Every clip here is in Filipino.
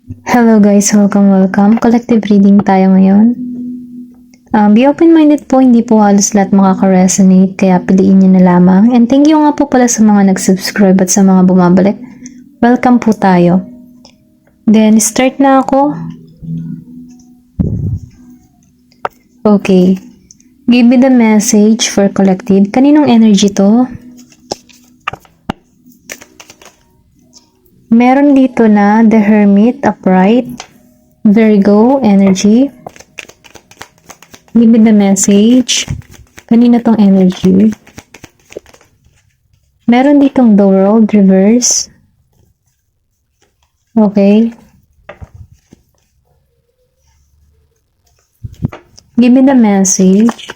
Hello guys, welcome. Collective reading tayo ngayon. Be open-minded po, hindi po halos lahat makaka-resonate, kaya piliin nyo na lamang. And thank you nga po pala sa mga nag-subscribe at sa mga bumabalik. Welcome po tayo. Then, start na ako. Okay. Give me the message for collective. Kaninong energy to? Meron dito na The Hermit, Upright, Virgo, Energy. Give me the message. Kanina tong energy. Meron ditong The World, Reverse. Okay. Give me the message.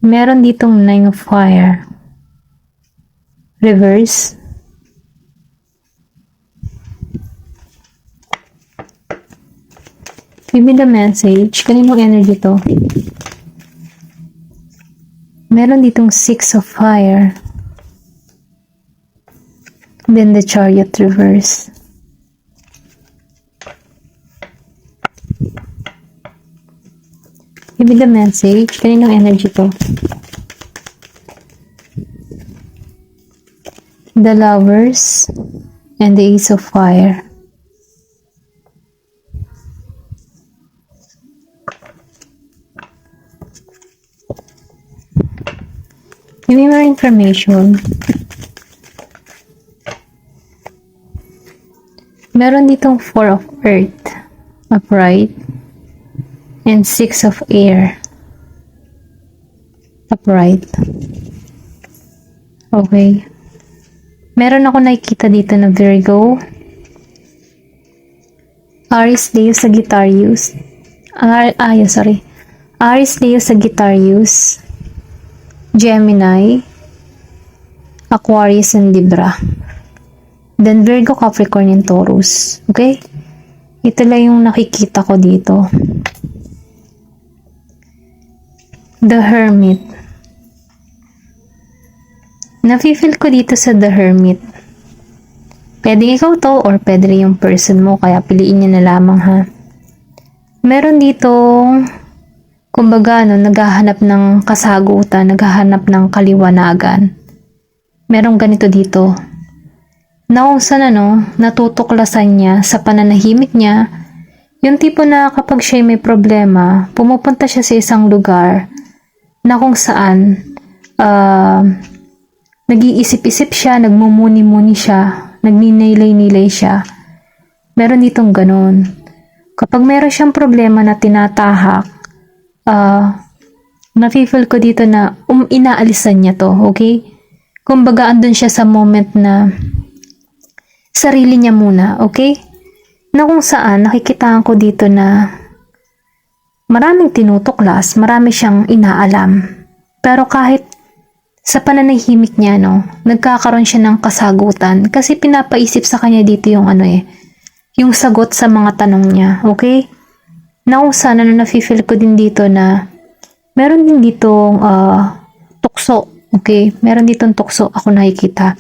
Meron ditong Nine of Fire. Reverse. Give me the message. Kaninong energy to? Meron ditong Six of Fire. Then the Chariot reverse. Give me the message. Kaninong energy to? The Lovers and the Ace of Fire. Give me more information. Meron ditong Four of Earth, Upright, and Six of Air, Upright. Okay. Meron ako nakikita dito na Virgo, Aries, Leo, Sagittarius, Aries, Leo, Sagittarius, Gemini, Aquarius, and Libra. Then Virgo, Capricorn, and Taurus. Okay? Ito lang yung nakikita ko dito. The Hermit. Nafe-feel ko dito sa The Hermit. Pwede ikaw to or pwede rin yung person mo, kaya piliin nyo na lamang ha. Meron ditong kumbaga, naghahanap ng kasagutan, naghahanap ng kaliwanagan. Merong ganito dito. Na kung saan natutuklasan niya sa pananahimik niya, yung tipo na kapag siya may problema, pumupunta siya sa isang lugar na kung saan nag-iisip-isip siya, nagmumuni-muni siya, nagninilay-nilay siya. Meron ditong ganun. Kapag meron siyang problema na tinatahak, nafe-feel ko dito na inaalisan niya to, okay? Kumbaga andun siya sa moment na sarili niya muna, okay? Na kung saan nakikitaan ko dito na maraming tinutuklas, marami siyang inaalam. Pero kahit sa pananahimik niya, nagkakaroon siya ng kasagutan kasi pinapaisip sa kanya dito yung yung sagot sa mga tanong niya, okay? Na kung saan nafe-feel ko din dito na meron din ditong tukso, okay? Meron ditong tukso ako nakikita.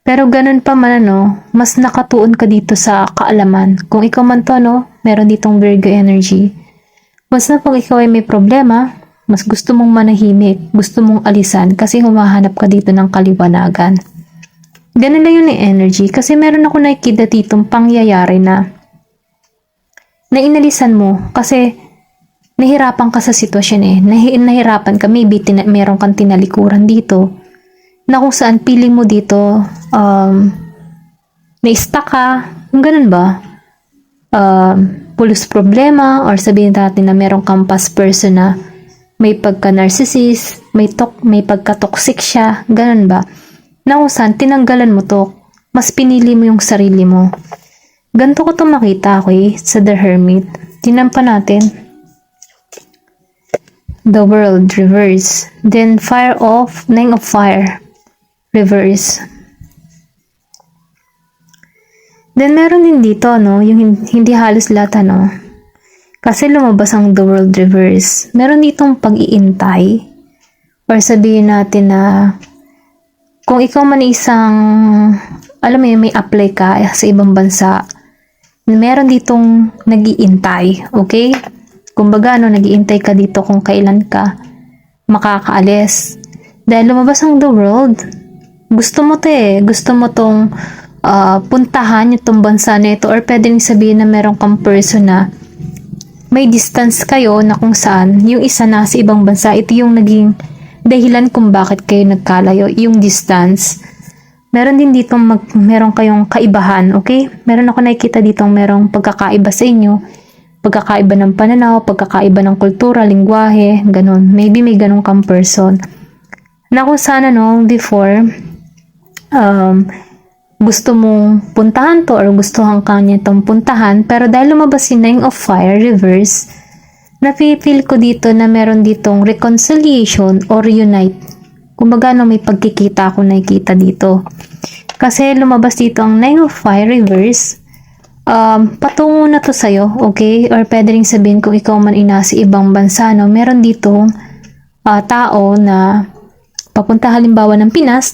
Pero ganun pa man mas nakatuon ka dito sa kaalaman. Kung ikaw man to meron ditong Virgo energy. Mas na pag ikaw ay may problema, mas gusto mong manahimik, gusto mong alisan kasi humahanap ka dito ng kaliwanagan. Ganun lang yun yung energy kasi meron ako nakikita ditong pangyayari na inalisan mo kasi nahirapan ka sa sitwasyon nahirapan ka, maybe meron kang tinalikuran dito na kung saan feeling mo dito na-stuck ka, yung ganun ba? Pulos problema or sabihin natin na meron kang past person na may pagka-narcissist, may pagka-toxic siya, ganun ba? Na kung saan tinanggalan mo to, mas pinili mo yung sarili mo. Ganito ko itong makita, okay? Sa The Hermit. Tingnan pa natin. The World, reverse. Then, Nine of Fire, reverse. Then, meron din dito, yung hindi halos lahat, kasi lumabas ang The World, reverse. Meron ditong pag-iintay. Or sabihin natin na, kung ikaw man isang alam mo yun, may apply ka sa ibang bansa, meron ditong nag-iintay, okay? Kumbaga, nag-iintay ka dito kung kailan ka makakaalis. Dahil lumabas ang the world. Gusto mo gusto mo tong puntahan itong bansa na ito, or pwedeng sabihin na meron kang person na may distance kayo na kung saan yung isa na sa ibang bansa. Ito yung naging dahilan kung bakit kayo nagkalayo, yung distance. Meron din dito meron kayong kaibahan, okay? Meron ako nakikita dito merong pagkakaiba sa inyo, pagkakaiba ng pananaw, pagkakaiba ng kultura, lingwahe, ganun. Maybe may ganun kang person. Na kung sana before, gusto mong puntahan to or gustuhan ka niya itong puntahan, pero dahil lumabas yung Nine of Fire reverse, nafe-feel ko dito na meron ditong reconciliation or reunite. Kumbaga may pagkikita ako nakikita dito. Kasi lumabas dito ang Nine of Fire reverse, patungo na to sa'yo, okay? Or pwede rin sabihin kung ikaw man nasa ibang bansa, meron ditong tao na papunta halimbawa ng Pinas,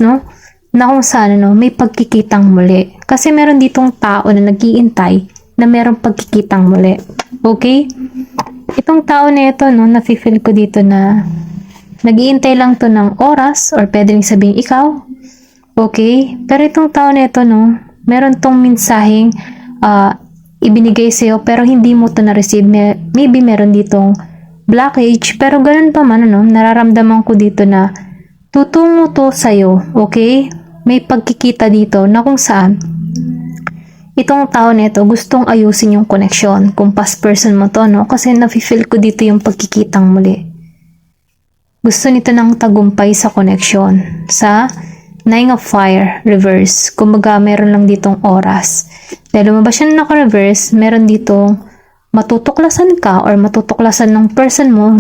na kung saan may pagkikitang muli. Kasi meron ditong tao na nag-iintay na merong pagkikitang muli. Okay? Itong tao na ito, nafe-feel ko dito na nag-iintay lang to ng oras, or pwede rin sabihin ikaw. Okay? Pero itong tao na ito, meron tong mensaheng ibinigay sa'yo, pero hindi mo to na-receive. Maybe meron ditong blockage, pero ganun pa man, nararamdaman ko dito na tutungo to sa'yo. Okay? May pagkikita dito na kung saan itong tao na ito gustong ayusin yung connection. Kung past person mo to, kasi nafe-feel ko dito yung pagkikitang muli. Gusto nito ng tagumpay sa connection. Sa Nine of Fire reverse, kumbaga meron lang ditong oras. Dahil lumabas yan naka-reverse, meron ditong matutuklasan ka or matutuklasan ng person mo,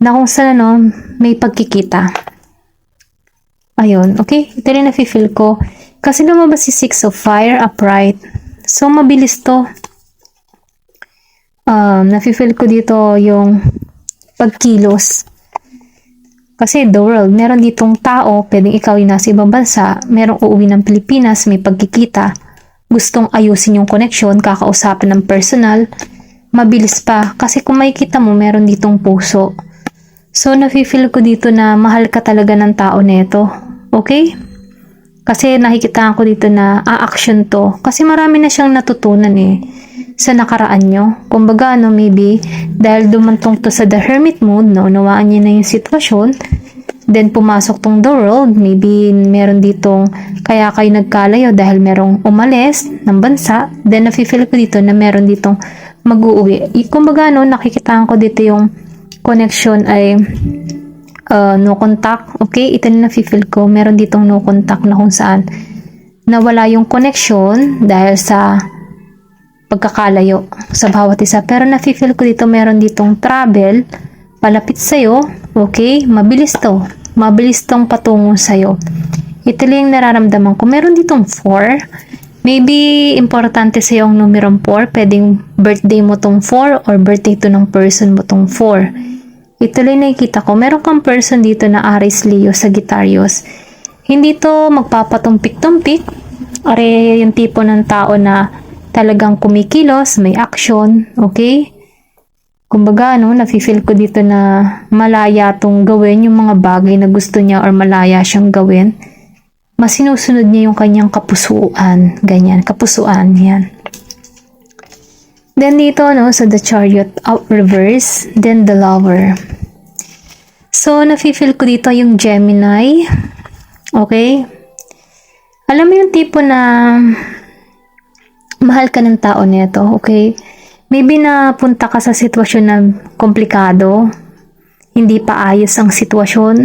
na kung saan may pagkikita. Ayun, okay? Ito rin nafe-feel ko. Kasi lumabas si Six of Fire upright. So, mabilis to. Nafe-feel ko dito yung pagkilos. Kasi the world, meron ditong tao, pwedeng ikaw yung nasa ibang bansa, merong uuwi ng Pilipinas, may pagkikita, gustong ayusin yung connection, kakausapin ng personal, mabilis pa. Kasi kung makikita mo, meron ditong puso. So, nafe-feel ko dito na mahal ka talaga ng tao na ito. Okay? Kasi nakikita ko dito na a-action to. Kasi marami na siyang natutunan sa nakaraan nyo. Kumbaga, maybe, dahil dumantong to sa the hermit mode, unawaan niya na yung sitwasyon, then pumasok tong the world, maybe meron ditong, kaya kayo nagkalayo dahil merong umalis ng bansa, then nafe-feel ko dito na meron ditong mag-uuwi. Kumbaga, nakikita ko dito yung connection ay no contact. Okay, ito na nafe-feel ko. Meron ditong no contact na kung saan nawala yung connection dahil sa pagkakalayo sa bawat isa. Pero nafe-feel ko dito meron ditong travel palapit sa'yo. Okay, mabilis to. Mabilis tong patungo sa'yo. Ito lang yung nararamdaman ko. Meron ditong 4. Maybe importante sa'yo ang numerong 4. Pwedeng birthday mo tong 4 or birthday to ng person mo tong 4. Ito lang nakikita ko. Meron kang person dito na Aries, Leo, Sagittarius. Hindi to magpapatumpik-tumpik. Are yung tipo ng tao na talagang kumikilos, may action. Okay? Kumbaga, nafe-feel ko dito na malaya tong gawin yung mga bagay na gusto niya or malaya siyang gawin. Mas sinusunod niya yung kanyang kapusuan. Ganyan, kapusuan. Yan. Then dito, sa the Chariot out reverse, then the Lover. So, nafe-feel ko dito yung Gemini. Okay? Alam mo yung tipo na mahal ka ng tao nito, okay? Maybe na punta ka sa sitwasyon na komplikado, hindi pa ayos ang sitwasyon,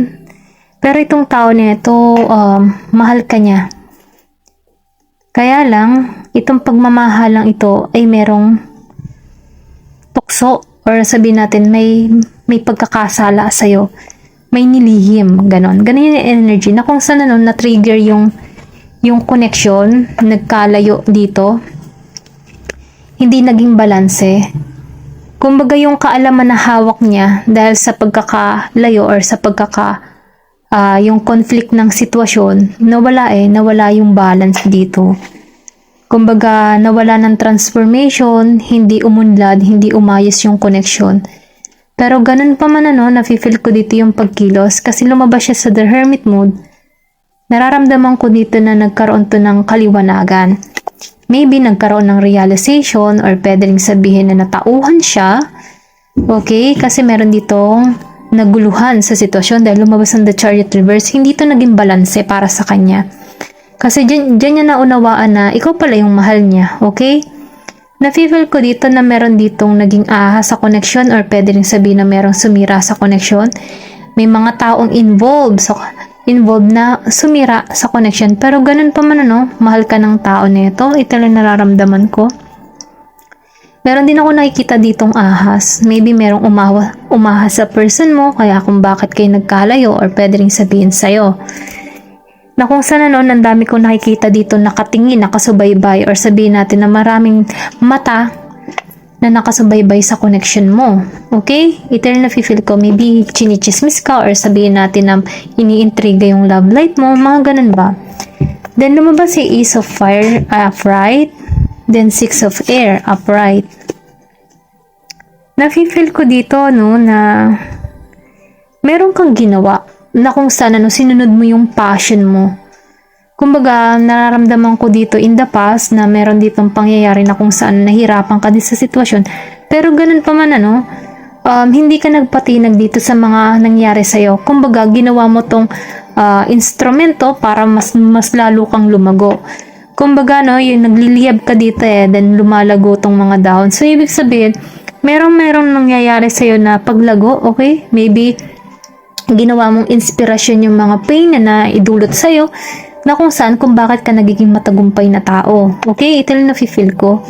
pero itong tao nito, mahal ka niya. Kaya lang, itong pagmamahal lang ito ay merong tukso, or sabihin natin may pagkakasala sa'yo, may nilihim, ganon. Ganon yung energy na kung saan na-trigger yung connection, nagkalayo dito, hindi naging balanse. Kumbaga yung kaalaman na hawak niya dahil sa pagkakalayo or sa yung conflict ng sitwasyon, nawala yung balance dito. Kumbaga, nawala ng transformation, hindi umunlad, hindi umayos yung connection. Pero ganun pa man nafe-feel ko dito yung pagkilos kasi lumabas siya sa the hermit mode. Nararamdaman ko dito na nagkaroon to ng kaliwanagan. Maybe nagkaroon ng realization or pwede ring sabihin na natauhan siya. Okay? Kasi meron ditong naguluhan sa sitwasyon dahil lumabas ang the Chariot reverse. Hindi to naging balanse para sa kanya. Kasi dyan niya naunawaan na ikaw pala yung mahal niya. Okay? Nafe-feel ko dito na meron ditong naging ahas sa connection or pwede rin sabihin na merong sumira sa connection. May mga taong involved na sumira sa connection. Pero ganun pa man mahal ka ng tao nito. Ito lang nararamdaman ko. Meron din ako nakikita ditong ahas. Maybe merong umahas sa person mo, kaya kung bakit kayo nagkalayo or pwede rin sabihin sa'yo. Na kung saan ang dami kong nakikita dito nakatingin, nakasubaybay or sabihin natin na maraming mata na nakasubaybay sa connection mo. Okay? Ito rin nafe-feel ko. Maybe chinichismis ka or sabihin natin na iniintriga yung love life mo. Mga ganun ba? Then lumabas si Ace of Fire upright. Then 6 of Air upright. Nafe-feel ko dito na meron kang ginawa na kung saan sinunod mo yung passion mo. Kumbaga, nararamdaman ko dito in the past na meron ditong pangyayari na kung saan nahirapan ka din sa sitwasyon. Pero ganun pa man hindi ka nagpatinag dito sa mga nangyari sa'yo. Kumbaga, ginawa mo tong instrumento para mas lalo kang lumago. Kumbaga, yung nagliliyab ka dito then lumalago tong mga dahon. So, ibig sabihin, merong nangyayari sa'yo na paglago, okay? Maybe, ginawa mong inspirasyon yung mga pain na idulot sa'yo, na kung saan kung bakit ka nagiging matagumpay na tao. Okay? Ito lang nafe-feel ko.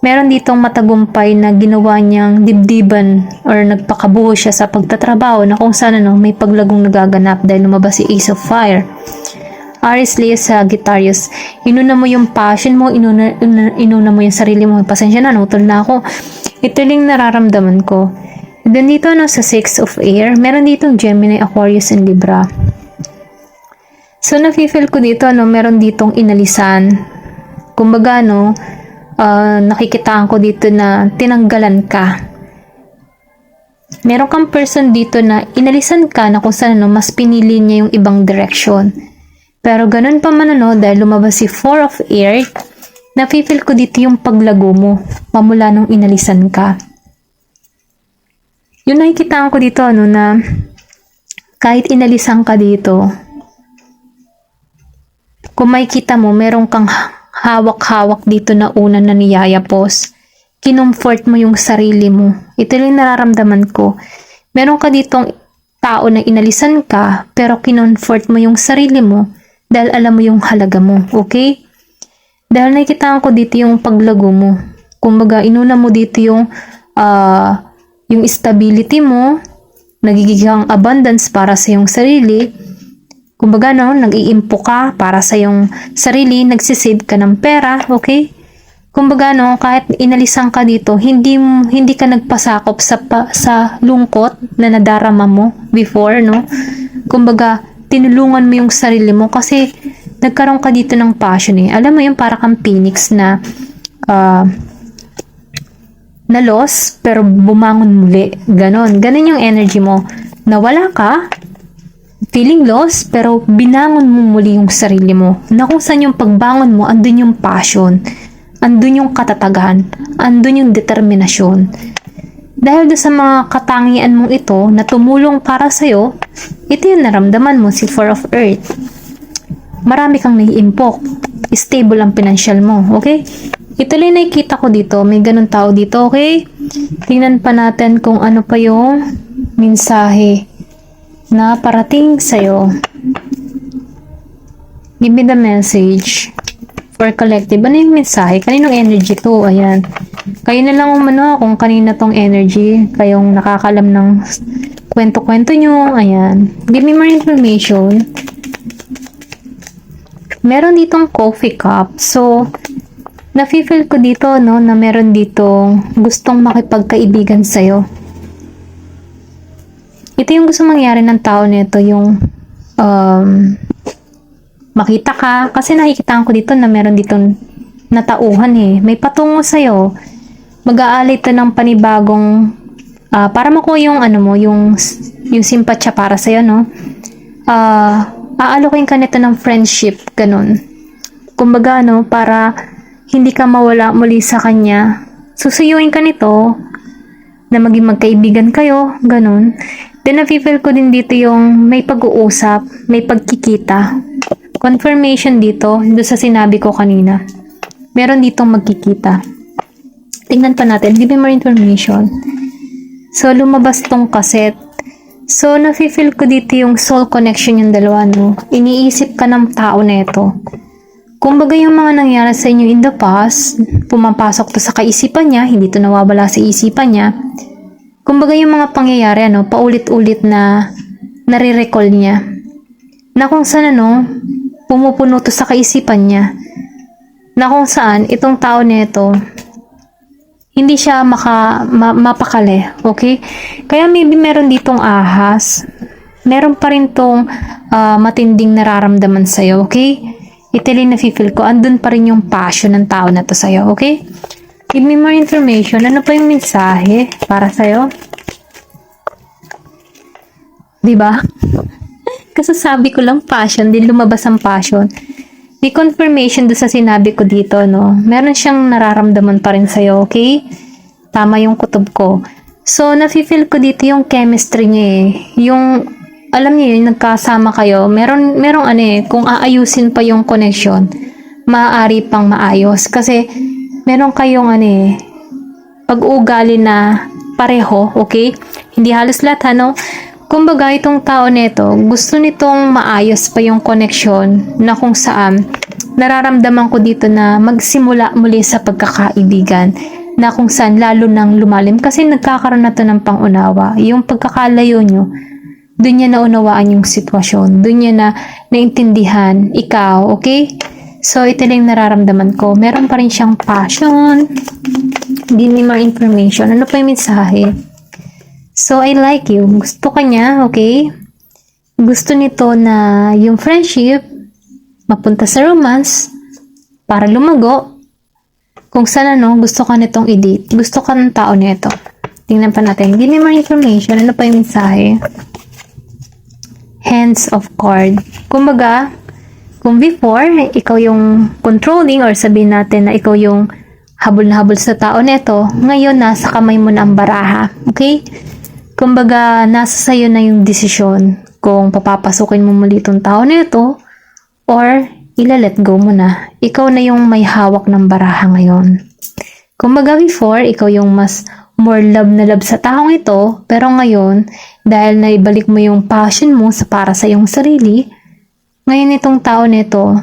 Meron ditong matagumpay na ginawa niyang dibdiban or nagpakabuo siya sa pagtatrabaho na kung saan may paglagong nagaganap dahil lumabas si Ace of Fire. Aries, Leo, Sagittarius. Inuna mo yung passion mo, inuna mo yung sarili mo. Pasensya na, nutol na ako. Ito lang nararamdaman ko. Then dito sa 6 of Air, meron ditong Gemini, Aquarius, and Libra. So, nafe-feel ko dito, meron ditong inalisan. Kumbaga, nakikitaan ko dito na tinanggalan ka. Meron kang person dito na inalisan ka na kung saan, mas pinili niya yung ibang direction. Pero ganun pa man, dahil lumabas si 4 of Air, nafe-feel ko dito yung paglago mo, pamula nung inalisan ka. Yung nakikitaan ko dito, na kahit inalisan ka dito, kung makikita mo, meron kang hawak-hawak dito na una na niyayapos. Kinomfort mo yung sarili mo. Ito yung nararamdaman ko. Meron ka ditong tao na inalisan ka, pero kinomfort mo yung sarili mo dahil alam mo yung halaga mo. Okay? Dahil nakikita ko dito yung paglago mo. Kumbaga, inuna mo dito yung stability mo, nagiging abundance para sa yung sarili. Kumbaga, nag-iimpo ka para sa yung sarili, nagsisave ka ng pera, okay? Kumbaga, kahit inalisan ka dito, hindi ka nagpasakop sa lungkot na nadarama mo before, Kumbaga, tinulungan mo yung sarili mo kasi nagkaroon ka dito ng passion Alam mo yung para kang phoenix na na-loss pero bumangon muli. Ganon yung energy mo. Nawala ka, feeling lost, pero binangon mo muli yung sarili mo. Na kung saan yung pagbangon mo, andun yung passion, andun yung katatagan, andun yung determinasyon. Dahil doon sa mga katangian mong ito na tumulong para sa'yo, ito yung naramdaman mo, si 4 of Earth. Marami kang naiimpok. Stable ang financial mo, okay? Ito lang nakikita ko dito. May ganun tao dito, okay? Tingnan pa natin kung ano pa yung mensahe na parating sa'yo. Give me the message for collective. Ano yung mensahe? Kaninong energy to? Ayan. Kayo na lang kung kanina tong energy. Kayong nakakalam ng kwento-kwento nyo. Ayan. Give me more information. Meron ditong coffee cup. So, nafe-feel ko dito, na meron ditong gustong makipagkaibigan sa'yo. Ito yung gusto mangyari ng tao nito, yung makita ka. Kasi nakikita ko dito na meron ditong natauhan eh. May patungo sa'yo. Mag-aalay to ng panibagong para makuha yung ano mo, yung simpatya para sa'yo, no? Aalokin ka nito ng friendship, ganun. Kumbaga, no, para hindi ka mawala muli sa kanya. Susuyuin ka nito na maging magkaibigan kayo, ganun. Then, nafe-feel ko din dito yung may pag-uusap, may pagkikita. Confirmation dito, doon sa sinabi ko kanina. Meron ditong magkikita. Tingnan pa natin, give me more information. So, lumabas tong cassette. So, nafe-feel ko dito yung soul connection yung dalawa, no? Iniisip ka ng tao na ito. Kumbaga yung mga nangyari sa inyo in the past, pumapasok to sa kaisipan niya, hindi to nawawala sa isipan niya. Kumbaga yung mga pangyayari, ano, paulit-ulit na nare-recall niya. Na kung saan, ano, pumupuno to sa kaisipan niya. Na kung saan, itong tao na ito, hindi siya mapakali, okay? Kaya maybe meron ditong ahas, meron pa rin tong matinding nararamdaman sa'yo, okay? Ito rin nafe-feel ko, andun pa rin yung passion ng tao na to sa'yo, okay? Give me more information. Ano pa yung mensahe para sa'yo? Diba? Kasasabi ko lang passion, din lumabas ang passion. May confirmation do sa sinabi ko dito, no? Meron siyang nararamdaman pa rin sa'yo, okay? Tama yung kutob ko. So, nafe-feel ko dito yung chemistry niya eh. Yung alam niyo yun, nagkasama kayo, merong ano eh, kung aayusin pa yung connection, maaari pang maayos. Kasi, meron kayong ano eh, pag-uugali na pareho, okay? Hindi halos lahat, ano? Kumbaga, itong tao nito, gusto nitong maayos pa yung connection na kung saan, nararamdaman ko dito na magsimula muli sa pagkakaibigan na kung saan lalo nang lumalim kasi nagkakaroon na to ng pangunawa. Yung pagkakalayo nyo, doon niya naunawaan yung sitwasyon. Doon niya na naintindihan ikaw, okay? So, ito lang nararamdaman ko. Meron pa rin siyang passion. Give me more information. Ano pa yung mensahe? So, I like you. Gusto ka niya, okay? Gusto nito na yung friendship mapunta sa romance para lumago. Kung saan ano, gusto ka nitong i-date. Gusto ka ng tao nito. Tingnan pa natin. Give me more information. Ano pa yung mensahe? Hands of card. Kumbaga, kung before, ikaw yung controlling or sabihin natin na ikaw yung habol na habol sa tao neto, ngayon nasa kamay mo na ang baraha. Okay? Kumbaga, nasa sayo na yung desisyon kung papapasukin mo muli itong tao neto or ila-let go mo na. Ikaw na yung may hawak ng baraha ngayon. Kumbaga before, ikaw yung mas more love na love sa taong ito, pero ngayon, dahil naibalik mo yung passion mo sa para sa iyong sarili, ngayon itong tao nito,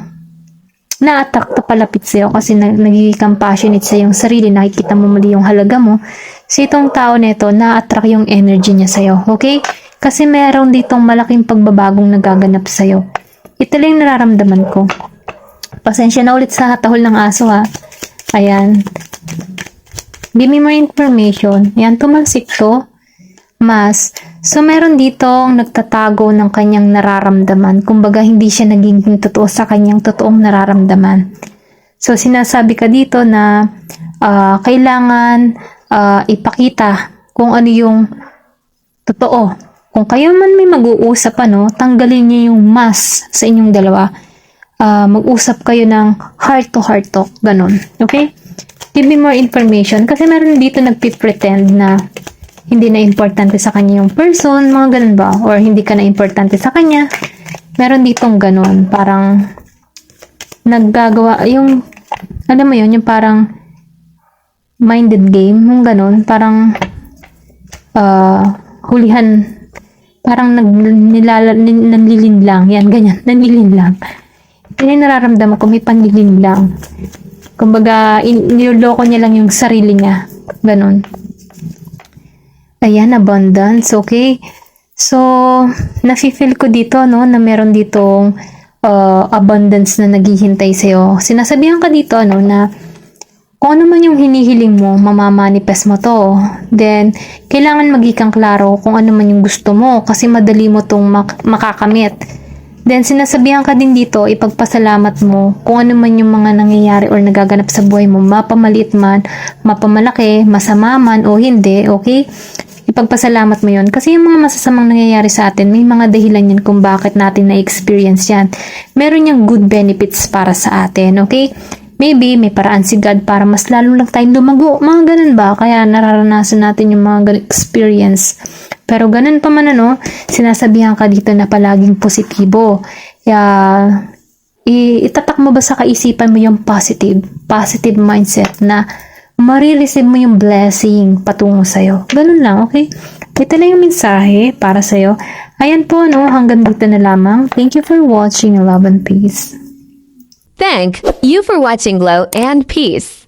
na-attract na palapit sa'yo kasi nagiging kang passionate sa iyong sarili, nakikita mo muli yung halaga mo. So itong tao nito, na-attract yung energy niya sa'yo, okay? Kasi meron ditong malaking pagbabagong nagaganap sa'yo. Ito lang yung nararamdaman ko. Pasensya na ulit sa tahol ng aso ha. Ayan. Give me more information. Yan, tumalsik to. Mas. So, meron ditong nagtatago ng kanyang nararamdaman. Kumbaga, hindi siya naging totoo sa kanyang totoong nararamdaman. So, sinasabi ka dito na kailangan ipakita kung ano yung totoo. Kung kayo man may mag-uusap, ano, tanggalin niyo yung mas sa inyong dalawa. Mag-usap kayo ng heart-to-heart talk. Ganun. Okay? Give me more information. Kasi meron dito nagpipretend na hindi na importante sa kanya yung person, mga ganun ba? Or hindi ka na importante sa kanya. Meron ditong ganun. Parang naggagawa, yung, alam mo yun, yung parang minded game, yung ganun. Parang hulihan, parang nanlilin lang. Yan, ganyan. Nanlilin lang. Yan yung nararamdaman ko, may panlilin lang. Kumbaga, niloloko niya lang yung sarili niya. Ganon. Ayan, abundance. Okay. So, nafe-feel ko dito, no, na meron ditong abundance na naghihintay sa'yo. Sinasabihan ka dito, ano, na kung ano man yung hinihiling mo, mamamanifest mo to. Then, kailangan maging klaro kung ano man yung gusto mo kasi madali mo tong makakamit. Then, sinasabihan ka din dito, ipagpasalamat mo kung ano man yung mga nangyayari or nagaganap sa buhay mo, mapamaliit man, mapamalaki, masama man o hindi, okay? Ipagpasalamat mo yun. Kasi yung mga masasamang nangyayari sa atin, may mga dahilan yan kung bakit natin na-experience yan. Meron yung good benefits para sa atin, okay? Maybe may paraan si God para mas lalo lang tayong lumago. Mga ganun ba? Kaya nararanasan natin yung mga ganun experience. Pero ganun pa man sinasabihan ka dito na palaging positibo. Kaya itatak mo ba sa kaisipan mo yung positive mindset na marireceive mo yung blessing patungo sa'yo. Ganun lang, okay? Ito lang yung mensahe para sa'yo. Ayan po, hanggang dito na lamang. Thank you for watching. Love and peace. Thank you for watching Glow and Peace.